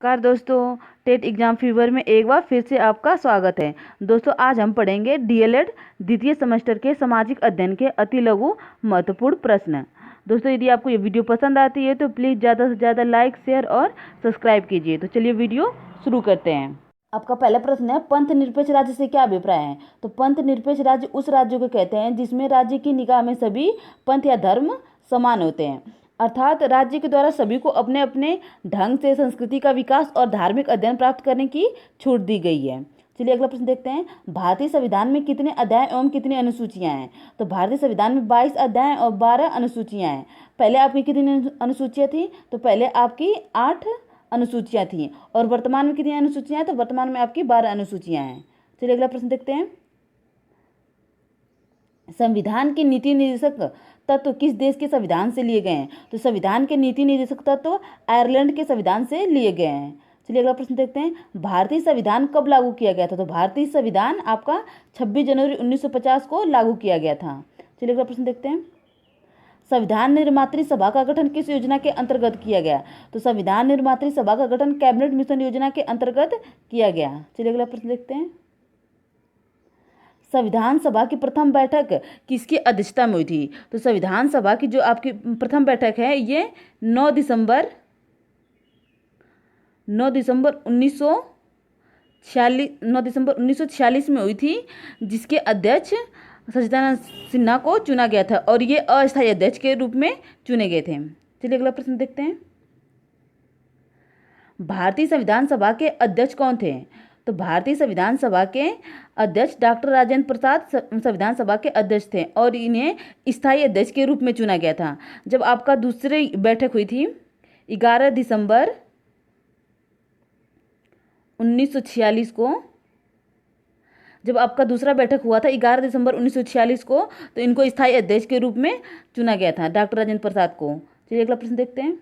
नमस्कार दोस्तों, TET exam fever में एक बार फिर से आपका स्वागत है। दोस्तों आज हम पढ़ेंगे डीएलएड द्वितीय सेमेस्टर के सामाजिक अध्ययन के अति लघु महत्वपूर्ण प्रश्न। दोस्तों यदि आपको ये वीडियो पसंद आती है तो प्लीज़ ज़्यादा से ज़्यादा लाइक, शेयर और सब्सक्राइब कीजिए। तो चलिए वीडियो शुरू करते हैं। आपका पहला प्रश्न है, पंथ निरपेक्ष राज्य से क्या अभिप्राय है। तो पंथ निरपेक्ष राज्य उस राज्य को कहते हैं जिसमें राज्य की निगाह में सभी पंथ या धर्म समान होते हैं, अर्थात राज्य के द्वारा सभी को अपने अपने ढंग से संस्कृति का विकास और धार्मिक अध्ययन प्राप्त करने की छूट दी गई है। चलिए अगला प्रश्न देखते हैं, भारतीय संविधान में कितने अध्याय एवं कितनी अनुसूचियां हैं। तो भारतीय संविधान में 22 अध्याय और 12 अनुसूचियां हैं। पहले आपकी कितनी अनुसूचियां थी। तो पहले आपकी 8 अनुसूचियां थी और वर्तमान में कितनी अनुसूचियां हैं। तो वर्तमान में आपकी 12 अनुसूचियां हैं। चलिए अगला प्रश्न देखते हैं, संविधान के नीति निर्देशक तत्व किस देश के संविधान से लिए गए हैं। तो संविधान के नीति निर्देशक तत्व आयरलैंड के संविधान से लिए गए हैं। चलिए अगला प्रश्न देखते हैं, भारतीय संविधान कब लागू किया गया था। तो भारतीय संविधान आपका 26 जनवरी 1950 को लागू किया गया था। चलिए अगला प्रश्न देखते हैं, संविधान निर्मात्री सभा का गठन किस योजना के अंतर्गत किया गया। तो संविधान निर्मात्री सभा का गठन कैबिनेट मिशन योजना के अंतर्गत किया गया। चलिए अगला प्रश्न देखते हैं, संविधान सभा की प्रथम बैठक किसकी अध्यक्षता में हुई थी। तो संविधान सभा की जो आपकी प्रथम बैठक है ये 9 दिसंबर 1946 में हुई थी, जिसके अध्यक्ष सच्चिदानंद सिन्हा को चुना गया था और ये अस्थायी अध्यक्ष के रूप में चुने गए थे। चलिए अगला प्रश्न देखते हैं, भारतीय संविधान सभा के अध्यक्ष कौन थे। तो भारतीय संविधान सभा के अध्यक्ष डॉक्टर राजेंद्र प्रसाद संविधान सभा के अध्यक्ष थे और इन्हें स्थायी अध्यक्ष के रूप में चुना गया था। जब आपका दूसरी बैठक हुई थी 11 दिसंबर 1946 को, जब आपका दूसरा बैठक हुआ था 11 दिसंबर 1946 को, तो इनको स्थायी अध्यक्ष के रूप में चुना गया था, डॉक्टर राजेंद्र प्रसाद को। चलिए अगला प्रश्न देखते हैं,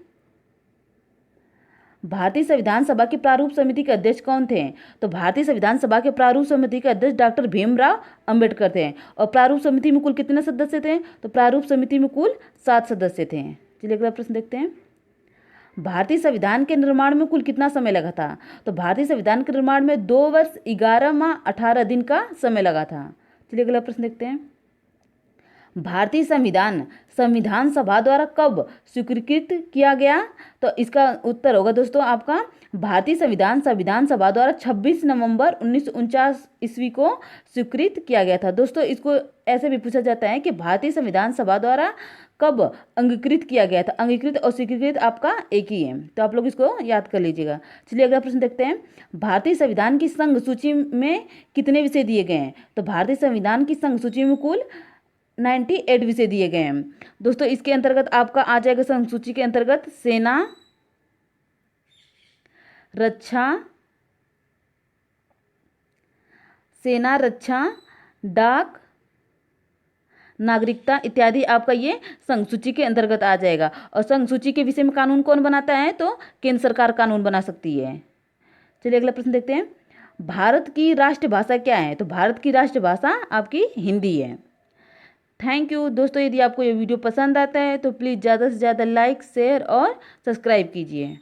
भारतीय संविधान सभा की प्रारूप समिति के अध्यक्ष कौन थे। तो भारतीय संविधान सभा के प्रारूप समिति के अध्यक्ष डॉक्टर भीमराव अंबेडकर थे और प्रारूप समिति में कुल कितने सदस्य थे। तो प्रारूप समिति में कुल 7 सदस्य थे। चलिए अगला प्रश्न देखते हैं, भारतीय संविधान के निर्माण में कुल कितना समय लगा था। तो भारतीय संविधान के निर्माण में 2 वर्ष 11 माह 18 दिन का समय लगा था। चलिए अगला प्रश्न देखते हैं, भारतीय संविधान संविधान सभा द्वारा कब स्वीकृत किया गया। तो इसका उत्तर होगा दोस्तों आपका, भारतीय संविधान संविधान सभा द्वारा 26 नवंबर 1949 ईस्वी को स्वीकृत किया गया था। दोस्तों इसको ऐसे भी पूछा जाता है कि भारतीय संविधान सभा द्वारा कब अंगीकृत किया गया था। अंगीकृत और स्वीकृत आपका एक ही है, तो आप लोग इसको याद कर लीजिएगा। चलिए अगला प्रश्न देखते हैं, भारतीय संविधान की संघ सूची में कितने विषय दिए गए हैं। तो भारतीय संविधान की संघ सूची में कुल 98 विषय दिए गए हैं। दोस्तों इसके अंतर्गत आपका आ जाएगा संघ सूची के अंतर्गत सेना, रक्षा, डाक, नागरिकता इत्यादि आपका ये संघ सूची के अंतर्गत आ जाएगा। और संघ सूची के विषय में कानून कौन बनाता है। तो केंद्र सरकार कानून बना सकती है। चलिए अगला प्रश्न देखते हैं, भारत की राष्ट्रभाषा क्या है। तो भारत की राष्ट्रभाषा आपकी हिंदी है। थैंक यू दोस्तों, यदि आपको ये वीडियो पसंद आता है तो प्लीज़ ज़्यादा से ज़्यादा लाइक, शेयर और सब्सक्राइब कीजिए।